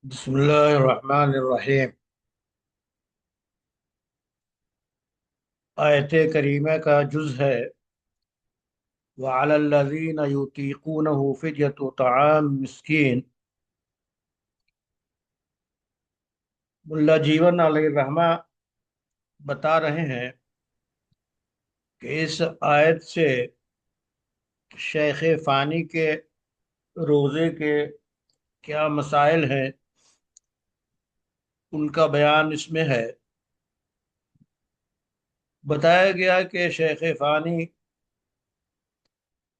بسم اللہ الرحمن الرحیم۔ آیت کریمہ کا جز ہے وَعَلَى الَّذِينَ يُطِيقُونَهُ فِدْيَةُ طَعَامِ مسکین۔ ملا جیون علیہ الرحمہ بتا رہے ہیں کہ اس آیت سے شیخ فانی کے روزے کے کیا مسائل ہیں ان کا بیان اس میں ہے۔ بتایا گیا کہ شیخ فانی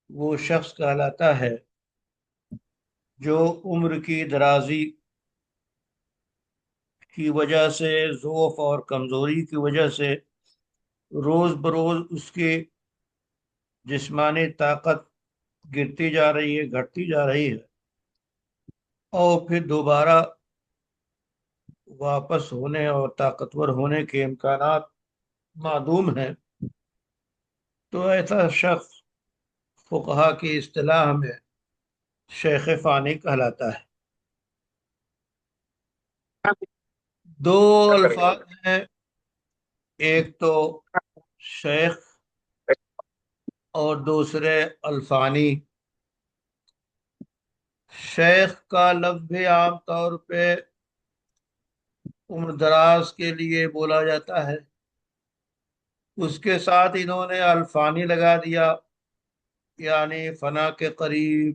وہ شخص کہلاتا ہے جو عمر کی درازی کی وجہ سے، ضعف اور کمزوری کی وجہ سے روز بروز اس کی جسمانی طاقت گرتی جا رہی ہے، گھٹتی جا رہی ہے، اور پھر دوبارہ واپس ہونے اور طاقتور ہونے کے امکانات معدوم ہیں۔ تو ایسا شخص فقہا کی اصطلاح میں شیخ فانی کہلاتا ہے۔ دو الفاظ ہیں، ایک تو شیخ اور دوسرے الفانی۔ شیخ کا لفظ بھی عام طور پہ عمر دراز کے لیے بولا جاتا ہے، اس کے ساتھ انہوں نے الفانی لگا دیا، یعنی فنا کے قریب،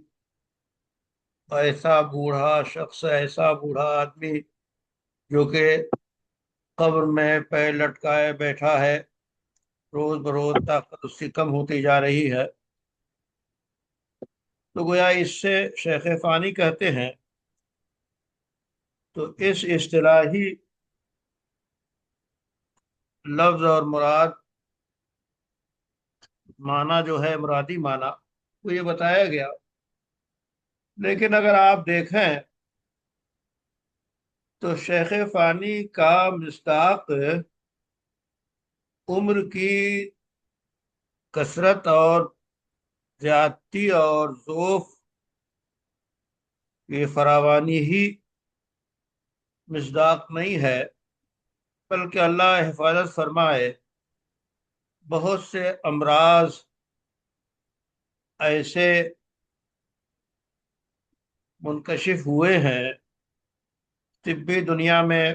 ایسا بوڑھا شخص، ایسا بوڑھا آدمی جو کہ قبر میں پیر لٹکائے بیٹھا ہے، روز بروز طاقت اس کی کم ہوتی جا رہی ہے، تو گویا اس سے شیخ فانی کہتے ہیں۔ تو اس اصطلاحی لفظ اور مراد معنی جو ہے، مرادی معنی وہ یہ بتایا گیا، لیکن اگر آپ دیکھیں تو شیخ فانی کا مصداق عمر کی کثرت اور زیادتی اور ضعف کی فراوانی ہی مصداق نہیں ہے، بلکہ اللہ حفاظت فرمائے بہت سے امراض ایسے منکشف ہوئے ہیں، طبی دنیا میں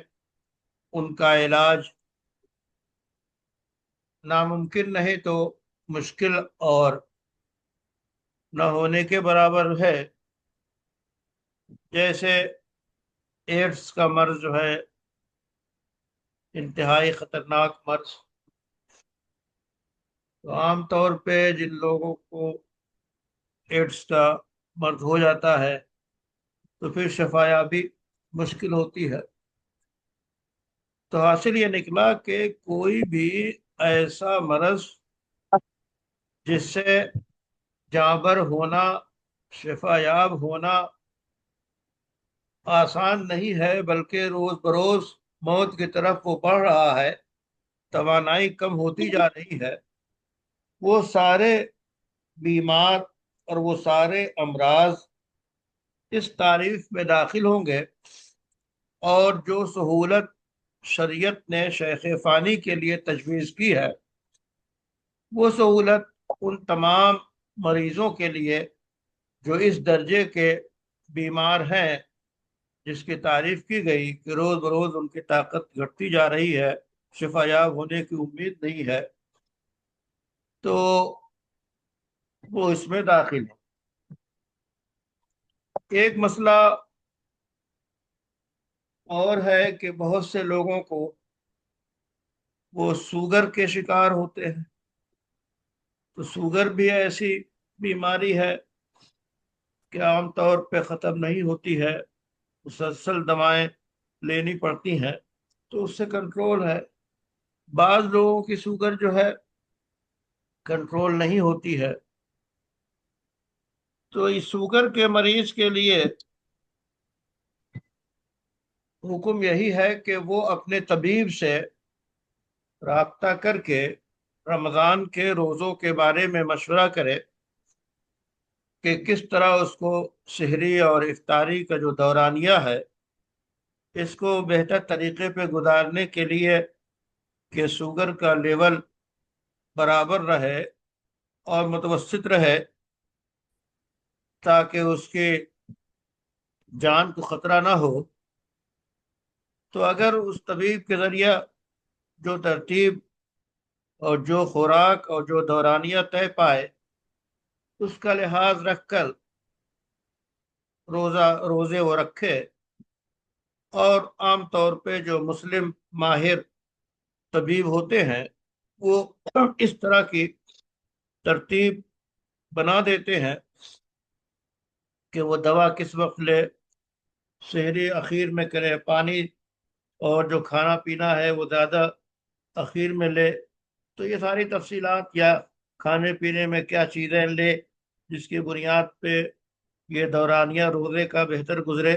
ان کا علاج ناممکن نہیں تو مشکل اور نہ ہونے کے برابر ہے۔ جیسے ایڈس کا مرض جو ہے، انتہائی خطرناک مرض، تو عام طور پہ جن لوگوں کو ایڈس کا مرض ہو جاتا ہے تو پھر شفا یابی مشکل ہوتی ہے۔ تو حاصل یہ نکلا کہ کوئی بھی ایسا مرض جس سے جانبر ہونا، شفا یاب ہونا آسان نہیں ہے، بلکہ روز بروز موت کی طرف وہ بڑھ رہا ہے، توانائی کم ہوتی جا رہی ہے، وہ سارے بیمار اور وہ سارے امراض اس تعریف میں داخل ہوں گے، اور جو سہولت شریعت نے شیخ فانی کے لیے تجویز کی ہے، وہ سہولت ان تمام مریضوں کے لیے جو اس درجے کے بیمار ہیں، جس کی تعریف کی گئی کہ روز بروز ان کی طاقت گھٹتی جا رہی ہے، شفا یاب ہونے کی امید نہیں ہے، تو وہ اس میں داخل ہے۔ ایک مسئلہ اور ہے کہ بہت سے لوگوں کو وہ سوگر کے شکار ہوتے ہیں، تو سوگر بھی ایسی بیماری ہے کہ عام طور پہ ختم نہیں ہوتی ہے، مسلسل دوائیں لینی پڑتی ہیں، تو اس سے کنٹرول ہے۔ بعض لوگوں کی سوگر جو ہے کنٹرول نہیں ہوتی ہے، تو اس سوگر کے مریض کے لیے حکم یہی ہے کہ وہ اپنے طبیب سے رابطہ کر کے رمضان کے روزوں کے بارے میں مشورہ کرے کہ کس طرح اس کو سحری اور افطاری کا جو دورانیہ ہے اس کو بہتر طریقے پہ گزارنے کے لیے کہ شوگر کا لیول برابر رہے اور متوسط رہے تاکہ اس کے جان کو خطرہ نہ ہو، تو اگر اس طبیب کے ذریعہ جو ترتیب اور جو خوراک اور جو دورانیہ طے پائے اس کا لحاظ رکھ کر روزے وہ رکھے، اور عام طور پہ جو مسلم ماہر طبیب ہوتے ہیں وہ اس طرح کی ترتیب بنا دیتے ہیں کہ وہ دوا کس وقت لے، سحری اخیر میں کرے، پانی اور جو کھانا پینا ہے وہ زیادہ اخیر میں لے۔ تو یہ ساری تفصیلات، یا کھانے پینے میں کیا چیزیں لے جس کی بنیاد پہ یہ دورانیہ روزے کا بہتر گزرے،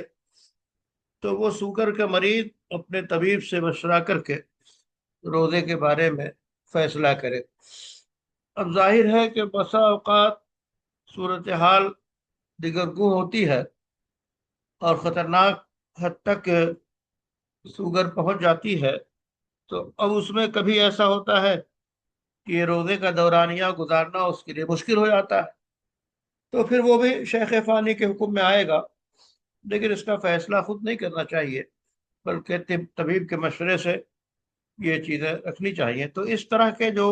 تو وہ شوگر کا مریض اپنے طبیب سے مشورہ کر کے روزے کے بارے میں فیصلہ کرے۔ اب ظاہر ہے کہ بسا اوقات صورتحال دیگرگوں ہوتی ہے اور خطرناک حد تک شوگر پہنچ جاتی ہے، تو اب اس میں کبھی ایسا ہوتا ہے کہ یہ روزے کا دورانیہ گزارنا اس کے لیے مشکل ہو جاتا ہے، تو پھر وہ بھی شیخ فانی کے حکم میں آئے گا، لیکن اس کا فیصلہ خود نہیں کرنا چاہیے بلکہ طبیب کے مشورے سے یہ چیزیں رکھنی چاہیے۔ تو اس طرح کے جو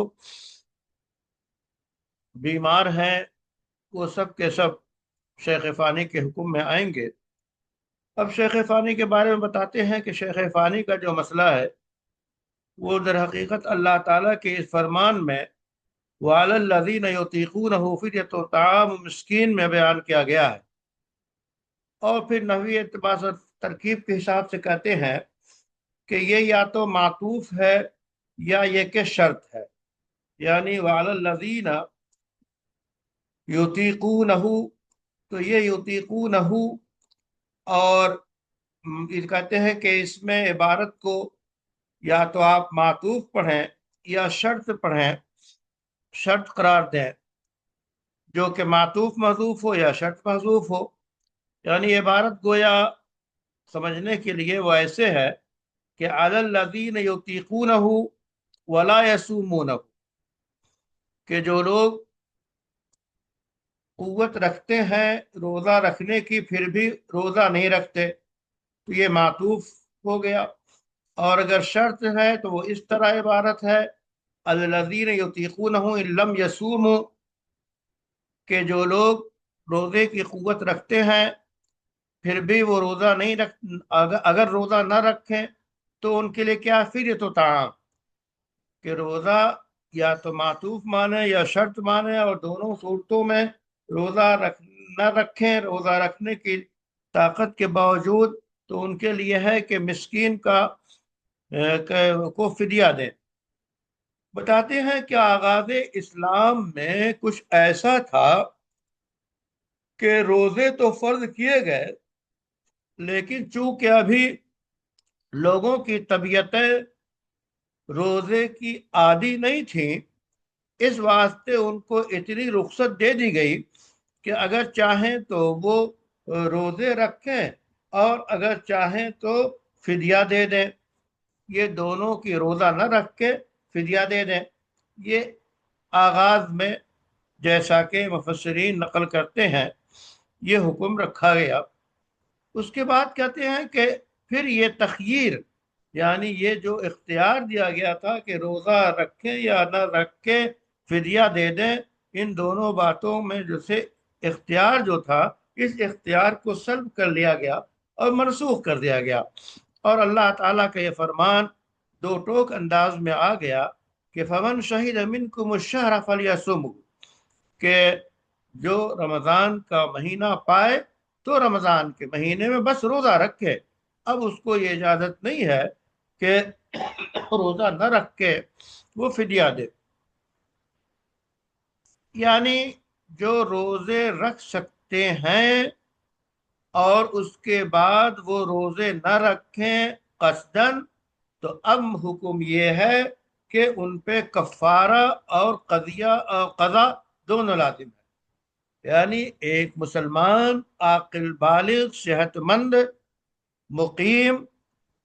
بیمار ہیں وہ سب کے سب شیخ فانی کے حکم میں آئیں گے۔ اب شیخ فانی کے بارے میں بتاتے ہیں کہ شیخ فانی کا جو مسئلہ ہے وہ در حقیقت اللہ تعالیٰ کے اس فرمان میں وَعَلَى الَّذِينَ يُطِيقُونَهُ فِدْيَةٌ طَعَامُ مِسْكِين میں بیان کیا گیا ہے، اور پھر نحوی اعتبار سے ترکیب کے حساب سے کہتے ہیں کہ یہ یا تو معطوف ہے یا یہ کہ شرط ہے، یعنی وَعَلَى الَّذِينَ يُطِيقُونَهُ، تو یہ یطیقونہ، اور یہ کہتے ہیں کہ اس میں عبارت کو یا تو آپ معطوف پڑھیں یا شرط پڑھیں، شرط قرار دیں، جو کہ معطوف محذوف ہو یا شرط محذوف ہو، یعنی عبارت گویا سمجھنے کے لیے وہ ایسے ہے کہ علی الذین یطیقونہ ولا یصومونہ، کہ جو لوگ قوت رکھتے ہیں روزہ رکھنے کی پھر بھی روزہ نہیں رکھتے، تو یہ معطوف ہو گیا، اور اگر شرط ہے تو وہ اس طرح عبارت ہے الذین یطیقونہ ان لم یصوموا، کہ جو لوگ روزے کی قوت رکھتے ہیں پھر بھی وہ روزہ نہیں اگر روزہ نہ رکھیں تو ان کے لیے کیا فدیۃ طعام، کہ روزہ یا تو معطوف مانے یا شرط مانے، اور دونوں صورتوں میں روزہ نہ رکھیں، روزہ رکھنے کی طاقت کے باوجود، تو ان کے لیے ہے کہ مسکین کو فدیہ دیں۔ بتاتے ہیں کہ آغاز اسلام میں کچھ ایسا تھا کہ روزے تو فرض کیے گئے، لیکن چونکہ ابھی لوگوں کی طبیعتیں روزے کی عادی نہیں تھیں، اس واسطے ان کو اتنی رخصت دے دی گئی کہ اگر چاہیں تو وہ روزے رکھیں اور اگر چاہیں تو فدیہ دے دیں، یہ دونوں کی روزہ نہ رکھ کے فدیہ دے دیں۔ یہ آغاز میں جیسا کہ مفسرین نقل کرتے ہیں یہ حکم رکھا گیا۔ اس کے بعد کہتے ہیں کہ پھر یہ تخییر، یعنی یہ جو اختیار دیا گیا تھا کہ روزہ رکھیں یا نہ رکھیں فدیہ دے دیں، ان دونوں باتوں میں جسے اختیار جو تھا اس اختیار کو سلب کر لیا گیا اور منسوخ کر دیا گیا، اور اللہ تعالیٰ کا یہ فرمان دو ٹوک انداز میں آ گیا کہ فمن شہد منکم الشہر فلیصمہ، کہ جو رمضان کا مہینہ پائے تو رمضان کے مہینے میں بس روزہ رکھے، اب اس کو یہ اجازت نہیں ہے کہ روزہ نہ رکھ کے وہ فدیہ دے۔ یعنی جو روزے رکھ سکتے ہیں اور اس کے بعد وہ روزے نہ رکھیں قصدن، تو اب حکم یہ ہے کہ ان پہ کفارہ اور قضا دونوں لازم ہے، یعنی ایک مسلمان عاقل بالغ صحت مند مقیم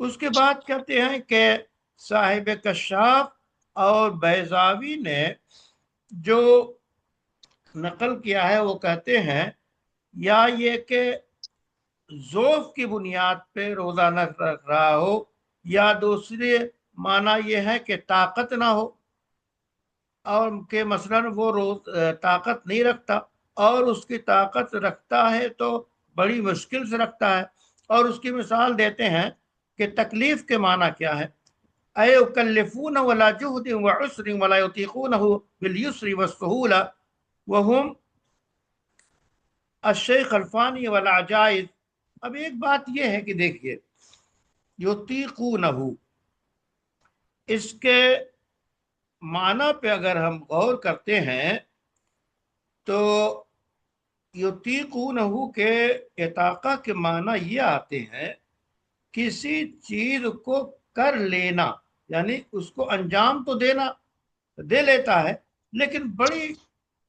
اس کے بعد کہتے ہیں کہ صاحب کشاف اور بیضاوی نے جو نقل کیا ہے وہ کہتے ہیں یا یہ کہ ذوف کی بنیاد پہ روزہ نہ رکھ رہا ہو، یا دوسری معنی یہ ہے کہ طاقت نہ ہو، اور کہ مثلاً وہ طاقت نہیں رکھتا، اور اس کی طاقت رکھتا ہے تو بڑی مشکل سے رکھتا ہے۔ اور اس کی مثال دیتے ہیں کہ تکلیف کے معنی کیا ہے، اے یکلفون ولا جہد وعسر ولا یطیقونہ بالیسر والسہولہ وہم الشیخ الفانی والعجائز۔ اب ایک بات یہ ہے کہ دیکھیے یطیقونہ، اس کے معنی پہ اگر ہم غور کرتے ہیں تو یطیقونہ کے اطاقہ کے معنی یہ آتے ہیں کسی چیز کو کر لینا، یعنی اس کو انجام تو دینا دے لیتا ہے، لیکن بڑی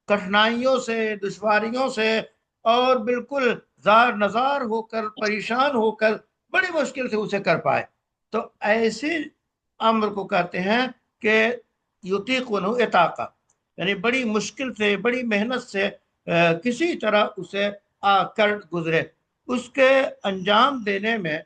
کٹھنائیوں سے، دشواریوں سے، اور بالکل زار نزار ہو کر، پریشان ہو کر بڑی مشکل سے اسے کر پائے، تو ایسے امر کو کہتے ہیں کہ یطیقونہ اطاقہ، یعنی بڑی مشکل سے، بڑی محنت سے کسی طرح اسے کر گزرے، اس کے انجام دینے میں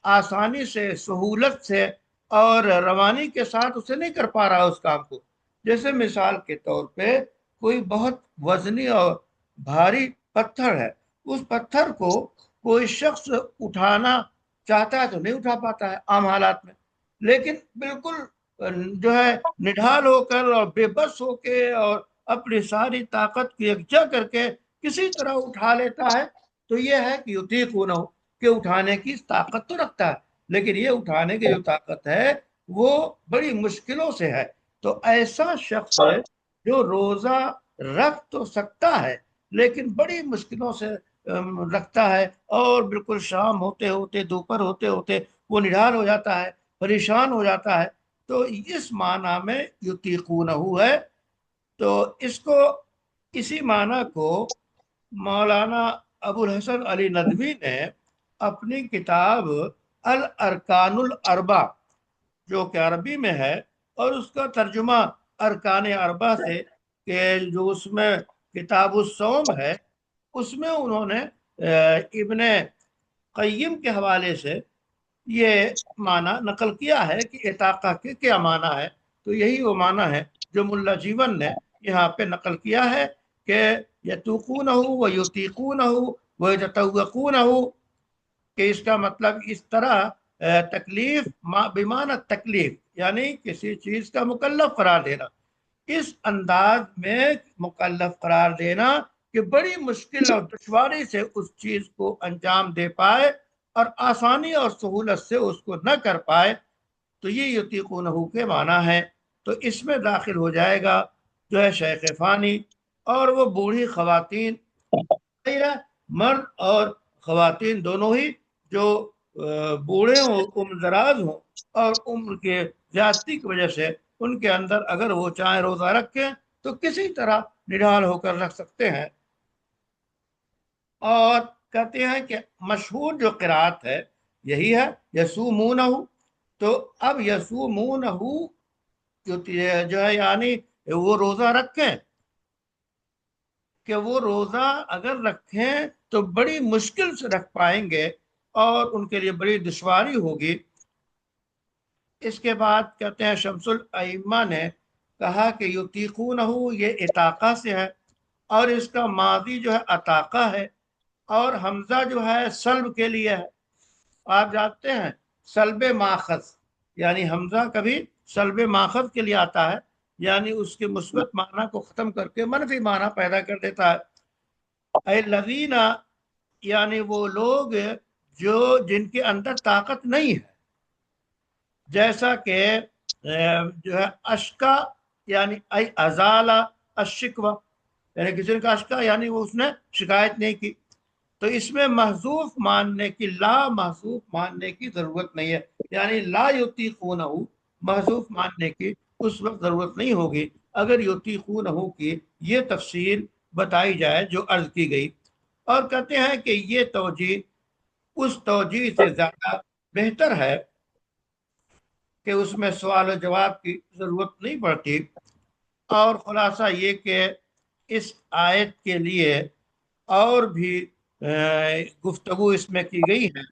آسانی سے، سہولت سے اور روانی کے ساتھ اسے نہیں کر پا رہا اس کام کو۔ جیسے مثال کے طور پہ کوئی بہت وزنی اور بھاری پتھر ہے، اس پتھر کو کوئی شخص اٹھانا چاہتا ہے تو نہیں اٹھا پاتا ہے عام حالات میں، لیکن بالکل جو ہے نڈھال ہو کر اور بے بس ہو کے اور اپنی ساری طاقت کی یکجا کر کے کسی طرح اٹھا لیتا ہے، تو یہ ہے کہ یطیقونہ، کہ اٹھانے کی طاقت تو رکھتا ہے، لیکن یہ اٹھانے کی جو طاقت ہے وہ بڑی مشکلوں سے ہے۔ تو ایسا شخص جو روزہ رکھ تو سکتا ہے لیکن بڑی مشکلوں سے رکھتا ہے، اور بالکل شام ہوتے ہوتے، دوپہر ہوتے ہوتے وہ نڈھال ہو جاتا ہے، پریشان ہو جاتا ہے، تو اس معنی میں یطیقونہ ہے۔ تو اس کو، اسی معنی کو مولانا ابو الحسن علی ندوی نے اپنی کتاب الارکان الاربع، جو کہ عربی میں ہے، اور اس کا ترجمہ ارکان اربع سے، کہ جو اس میں کتاب الصوم ہے، اس میں انہوں نے ابن قیم کے حوالے سے یہ معنی نقل کیا ہے کہ اطاقہ کے کیا معنی ہے، تو یہی وہ معنی ہے جو ملا جیون نے یہاں پہ نقل کیا ہے کہ یتوقونہ و یطیقونہ و یتطوقونہ، کہ اس کا مطلب اس طرح تکلیف بمعنی تکلیف، یعنی کسی چیز کا مکلف قرار دینا، اس انداز میں مکلف قرار دینا کہ بڑی مشکل اور دشواری سے اس چیز کو انجام دے پائے اور آسانی اور سہولت سے اس کو نہ کر پائے، تو یہ یطیقونہ کے معنی ہے۔ تو اس میں داخل ہو جائے گا جو ہے شیخ فانی، اور وہ بوڑھی خواتین، مرد اور خواتین دونوں ہی، جو بوڑھے ہوں، عمر دراز ہوں، اور عمر کے زیادتی کی وجہ سے ان کے اندر اگر وہ چاہیں روزہ رکھیں تو کسی طرح نڈھال ہو کر رکھ سکتے ہیں۔ اور کہتے ہیں کہ مشہور جو قرات ہے یہی ہے یسومونہ، تو اب یسومونہ جو ہے یعنی وہ روزہ رکھیں، کہ وہ روزہ اگر رکھیں تو بڑی مشکل سے رکھ پائیں گے اور ان کے لیے بڑی دشواری ہوگی۔ اس کے بعد کہتے ہیں شمس الائمہ نے کہا کہ یطیقونہ یہ اطاقہ سے ہے، اور اس کا ماضی جو ہے اطاقہ ہے، اور حمزہ جو ہے سلب کے لیے ہے۔ آپ جانتے ہیں سلب ماخذ، یعنی حمزہ کبھی سلب ماخذ کے لیے آتا ہے، یعنی اس کے مثبت معنی کو ختم کر کے منفی معنی پیدا کر دیتا ہے۔ اے الذین، یعنی وہ لوگ جو جن کے اندر طاقت نہیں ہے، جیسا کہ جو ہے اشکا، یعنی اے ازالہ الشکوہ، یعنی کسی کا اشکا یعنی وہ اس نے شکایت نہیں کی، تو اس میں محذوف ماننے کی، لا محذوف ماننے کی ضرورت نہیں ہے، یعنی لا یطیقونہ محذوف ماننے کی اس وقت ضرورت نہیں ہوگی اگر یطیقونہ کی یہ تفصیل بتائی جائے جو عرض کی گئی۔ اور کہتے ہیں کہ یہ توجیہ اس توجیہ سے زیادہ بہتر ہے کہ اس میں سوال و جواب کی ضرورت نہیں پڑتی، اور خلاصہ یہ کہ اس آیت کے لیے اور بھی گفتگو اس میں کی گئی ہے،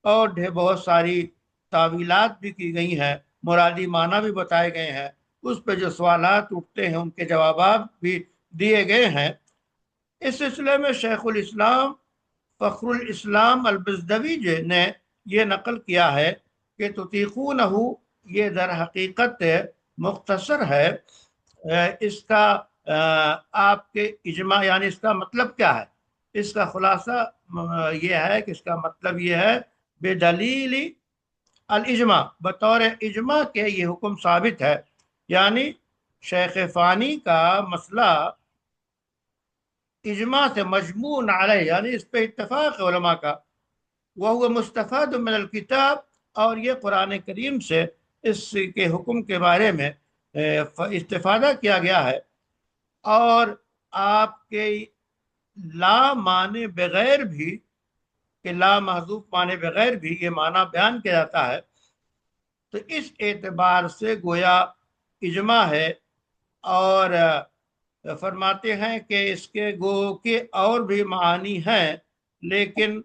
اور بہت ساری تعویلات بھی کی گئی ہیں، مرادی معنی بھی بتائے گئے ہیں، اس پہ جو سوالات اٹھتے ہیں ان کے جوابات بھی دیے گئے ہیں۔ اس سلسلے میں شیخ الاسلام فخر الاسلام البزدوی نے یہ نقل کیا ہے کہ تطیقونہ، یہ در حقیقت مختصر ہے۔ اس کا آپ کے اجماع، یعنی اس کا مطلب کیا ہے؟ اس کا خلاصہ یہ ہے کہ اس کا مطلب یہ ہے بے دلیل الاجماع، بطور اجماع کے یہ حکم ثابت ہے، یعنی شیخ فانی کا مسئلہ اجماع سے مجموع علیہ، یعنی اس پہ اتفاق علماء کا، وہ مستفاد من الکتاب، اور یہ قرآن کریم سے اس کے حکم کے بارے میں استفادہ کیا گیا ہے، اور آپ کے لا معنی بغیر بھی، کہ لا محذوف معنی بغیر بھی یہ معنی بیان کیا جاتا ہے، تو اس اعتبار سے گویا اجماع ہے۔ اور فرماتے ہیں کہ اس کے گو کے اور بھی معانی ہیں، لیکن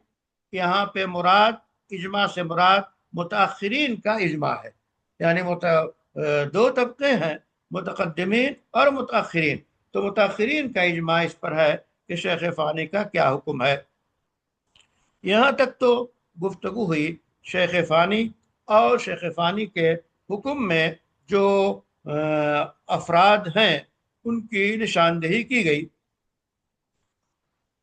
یہاں پہ مراد اجماع سے مراد متاخرین کا اجماع ہے، یعنی دو طبقے ہیں، متقدمین اور متاخرین، تو متاخرین کا اجماع اس پر ہے کہ شیخ فانی کا کیا حکم ہے۔ یہاں تک تو گفتگو ہوئی شیخ فانی اور شیخ فانی کے حکم میں جو افراد ہیں ان کی نشاندہی کی گئی۔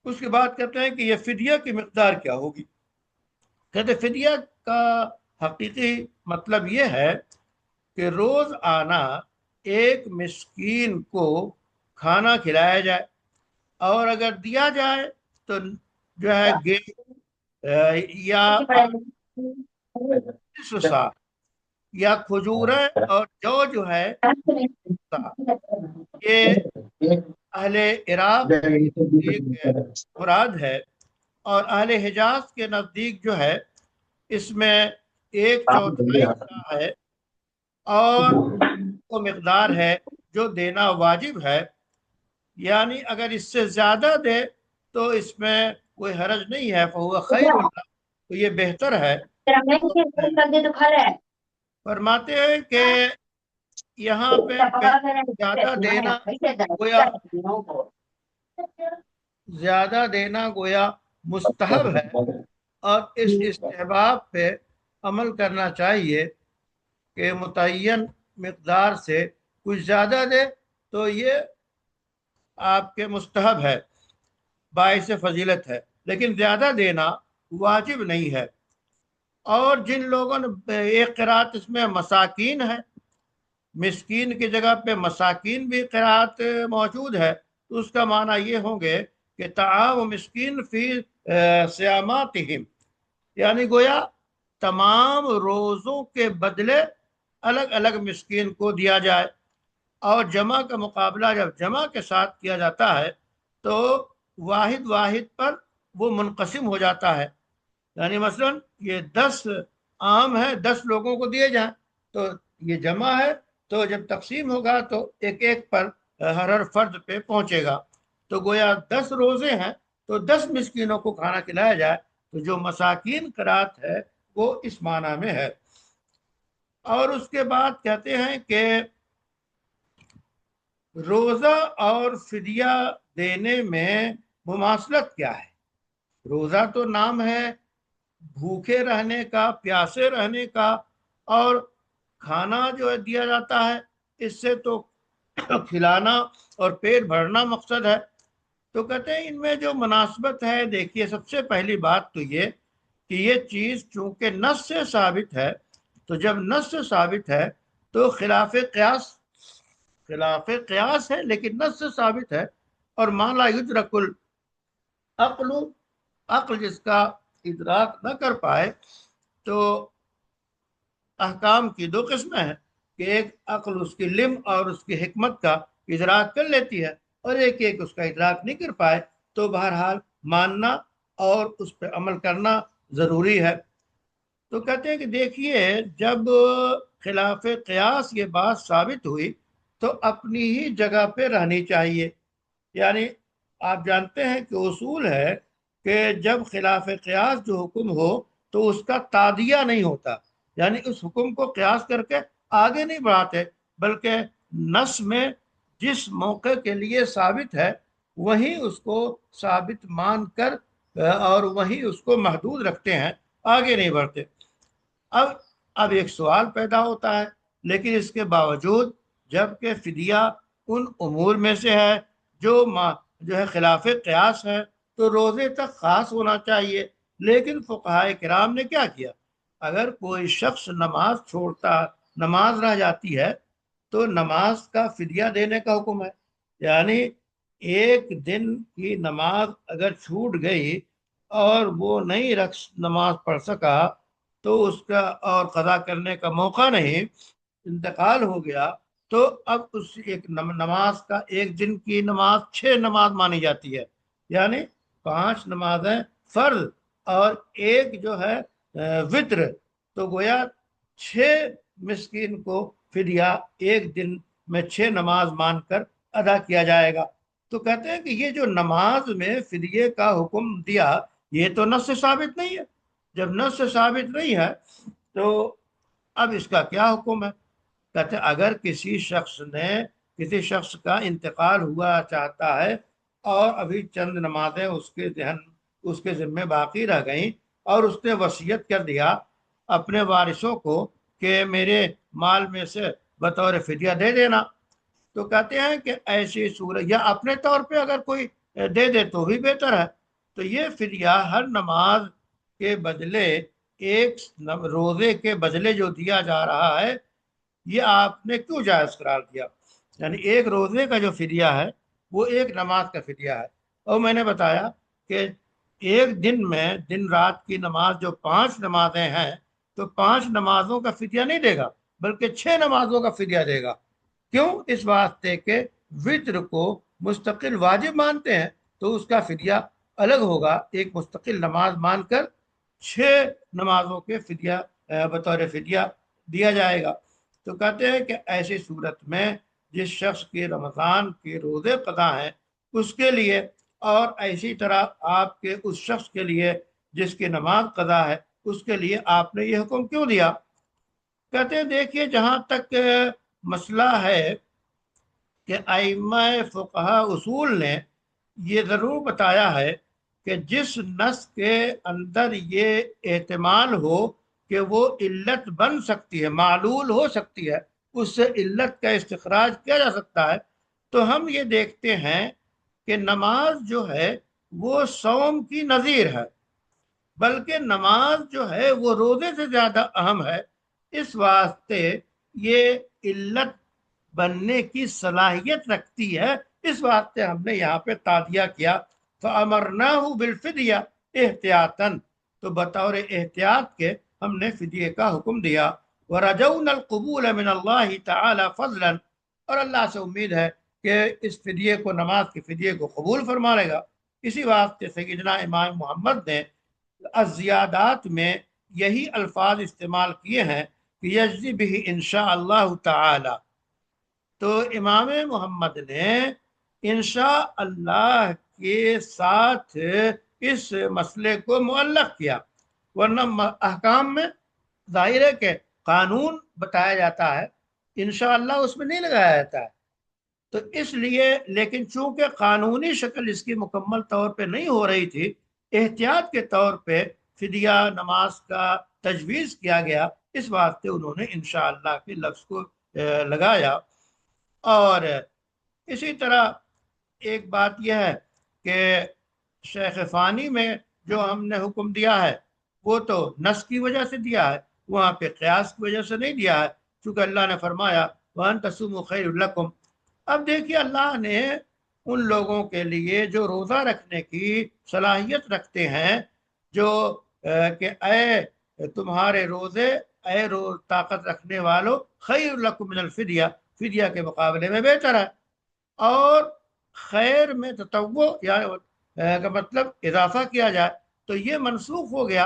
اس کے بعد کہتے ہیں کہ یہ فدیہ کی مقدار کیا ہوگی۔ کہتے فدیہ کا حقیقی مطلب یہ ہے کہ روز آنا ایک مسکین کو کھانا کھلایا جائے، اور اگر دیا جائے تو جو ہے یا سا یا کھجوریں اور جو ہے یہ اہل عراق ایک مراد ہے، اور اہل حجاز کے نزدیک جو ہے اس میں 1/4 حصہ ہے، اور وہ مقدار ہے جو دینا واجب ہے، یعنی اگر اس سے زیادہ دے تو اس میں کوئی حرج نہیں ہے، فہو خیر اللہ، تو یہ بہتر ہے۔ فرماتے ہیں کہ یہاں پہ زیادہ دینا گویا مستحب ہے، اور اس استحباب پہ عمل کرنا چاہیے کہ متعین مقدار سے کچھ زیادہ دے تو یہ آپ کے مستحب ہے، باعث فضیلت ہے، لیکن زیادہ دینا واجب نہیں ہے۔ اور جن لوگوں نے ایک قرات اس میں مساکین ہے، مسکین کی جگہ پہ مساکین بھی قرات موجود ہے، تو اس کا معنی یہ ہوں گے کہ طعام مسکین فی صیاماتہم، یعنی گویا تمام روزوں کے بدلے الگ الگ مسکین کو دیا جائے، اور جمع کا مقابلہ جب جمع کے ساتھ کیا جاتا ہے تو واحد واحد پر وہ منقسم ہو جاتا ہے، یعنی مثلا یہ 10 عام ہے، 10 لوگوں کو دیے جائیں تو یہ جمع ہے، تو جب تقسیم ہوگا تو ایک ایک پر ہر فرد پہ پہنچے گا، تو گویا 10 روزے ہیں تو 10 مسکینوں کو کھانا کھلایا جائے، تو جو مساکین قرات ہے وہ اس معنی میں ہے۔ اور اس کے بعد کہتے ہیں کہ روزہ اور فدیہ دینے میں مماثلت کیا ہے۔ روزہ تو نام ہے بھوکے رہنے کا، پیاسے رہنے کا، اور کھانا جو ہے دیا جاتا ہے اس سے تو کھلانا اور پیٹ بھرنا مقصد ہے، تو کہتے ہیں ان میں جو مناسبت ہے، دیکھیے سب سے پہلی بات تو یہ کہ یہ چیز چونکہ نص سے ثابت ہے، تو جب نص سے ثابت ہے تو خلاف قیاس ہے، لیکن نص سے ثابت ہے، اور ما لا یدرک العقل، عقل جس کا ادراک نہ کر پائے، تو احکام کی 2 قسمیں ہیں کہ ایک عقل اس کی لم اور اس کی حکمت کا ادراک کر لیتی ہے، اور ایک اس کا ادراک نہیں کر پائے، تو بہرحال ماننا اور اس پہ عمل کرنا ضروری ہے۔ تو کہتے ہیں کہ دیکھیے جب خلاف قیاس یہ بات ثابت ہوئی تو اپنی ہی جگہ پہ رہنی چاہیے. یعنی آپ جانتے ہیں کہ اصول ہے کہ جب خلاف قیاس جو حکم ہو تو اس کا تادیہ نہیں ہوتا، یعنی اس حکم کو قیاس کر کے آگے نہیں بڑھاتے، بلکہ نص میں جس موقع کے لیے ثابت ہے وہیں اس کو ثابت مان کر اور وہیں اس کو محدود رکھتے ہیں، آگے نہیں بڑھتے. اب اب ایک سوال پیدا ہوتا ہے، لیکن اس کے باوجود جبکہ فدیہ ان امور میں سے ہے جو ہے خلاف قیاس ہے تو روزے تک خاص ہونا چاہیے. لیکن فقہائے کرام نے کیا کیا؟ اگر کوئی شخص نماز چھوڑتا، نماز رہ جاتی ہے تو نماز کا فدیہ دینے کا حکم ہے. یعنی ایک دن کی نماز اگر چھوٹ گئی اور وہ نہیں نماز پڑھ سکا تو اس کا اور قضا کرنے کا موقع نہیں، انتقال ہو گیا، تو اب اس ایک نماز کا ایک دن کی نماز 6 نماز مانی جاتی ہے. یعنی 5 نمازیں فرض اور ایک جو ہے وطر، تو گویا 6 مسکین کو فدیہ ایک دن میں 6 نماز مان کر ادا کیا جائے گا. تو کہتے ہیں کہ یہ جو نماز میں فدیے کا حکم دیا یہ تو نص سے ثابت نہیں ہے. جب نص سے ثابت نہیں ہے تو اب اس کا کیا حکم ہے؟ کہتے ہیں اگر کسی شخص کا انتقال ہوا چاہتا ہے اور ابھی چند نمازیں اس کے ذمہ باقی رہ گئیں اور اس نے وصیت کر دیا اپنے وارثوں کو کہ میرے مال میں سے بطور فدیہ دے دینا، تو کہتے ہیں کہ ایسی صورت یا اپنے طور پہ اگر کوئی دے دے تو بھی بہتر ہے. تو یہ فدیہ ہر نماز کے بدلے، ایک روزے کے بدلے جو دیا جا رہا ہے، یہ آپ نے کیوں جائز قرار دیا؟ یعنی ایک روزے کا جو فدیہ ہے وہ ایک نماز کا فدیہ ہے. اور میں نے بتایا کہ ایک دن میں دن رات کی نماز جو 5 نمازیں ہیں تو 5 نمازوں کا فدیہ نہیں دے گا بلکہ 6 نمازوں کا فدیہ دے گا. کیوں؟ اس واسطے کہ وطر کو مستقل واجب مانتے ہیں تو اس کا فدیہ الگ ہوگا، ایک مستقل نماز مان کر 6 نمازوں کے فدیہ بطور فدیہ دیا جائے گا. تو کہتے ہیں کہ ایسی صورت میں جس شخص کے رمضان کے روزے قضا ہیں اس کے لیے، اور اسی طرح آپ کے اس شخص کے لیے جس کی نماز قضا ہے اس کے لیے آپ نے یہ حکم کیوں دیا؟ کہتے ہیں دیکھیے جہاں تک مسئلہ ہے کہ ائمہ فقہا اصول نے یہ ضرور بتایا ہے کہ جس نص کے اندر یہ احتمال ہو کہ وہ علت بن سکتی ہے، معلول ہو سکتی ہے، اس سے علت کا استخراج کیا جا سکتا ہے، تو ہم یہ دیکھتے ہیں کہ نماز جو ہے وہ صوم کی نظیر ہے، بلکہ نماز جو ہے وہ روزے سے زیادہ اہم ہے. اس واسطے یہ علت بننے کی صلاحیت رکھتی ہے، اس واسطے ہم نے یہاں پہ تادیہ کیا. فَأَمَرْنَاهُ بِالْفِدْيَةِ احتیاطاً، تو بطور احتیاط کے ہم نے فدیے کا حکم دیا. وَرَجَوْنَا الْقُبُولَ مِنَ اللَّهِ تَعَالَى فَضْلًا، اور اللہ سے امید ہے کہ اس فدیے کو، نماز کے فدیے کو قبول فرما لے گا. اسی واسطے سیدنا امام محمد نے الزیادات میں یہی الفاظ استعمال کیے ہیں کہ یجزی بہ انشاء اللہ تعالی. تو امام محمد نے انشاء اللہ کے ساتھ اس مسئلے کو معلق کیا، ورنہ احکام میں ظاہر ہے کہ قانون بتایا جاتا ہے، انشاءاللہ اس میں نہیں لگایا جاتا ہے. تو اس لیے، لیکن چونکہ قانونی شکل اس کی مکمل طور پہ نہیں ہو رہی تھی، احتیاط کے طور پہ فدیہ نماز کا تجویز کیا گیا، اس واسطے انہوں نے انشاءاللہ کے لفظ کو لگایا. اور اسی طرح ایک بات یہ ہے کہ شیخ فانی میں جو ہم نے حکم دیا ہے وہ تو نص کی وجہ سے دیا ہے، وہاں پہ قیاس کی وجہ سے نہیں دیا ہے، چونکہ اللہ نے فرمایا وَأَن تَصُومُوا خَيْرٌ لَكُمْ. اب دیکھیے اللہ نے ان لوگوں کے لیے جو روزہ رکھنے کی صلاحیت رکھتے ہیں، جو کہ اے تمہارے روزے، اے طاقت رکھنے والو، خیر لکم من الفدیہ، فدیہ کے مقابلے میں بہتر ہے. اور خیر میں تطوع کا مطلب اضافہ کیا جائے تو یہ منسوخ ہو گیا.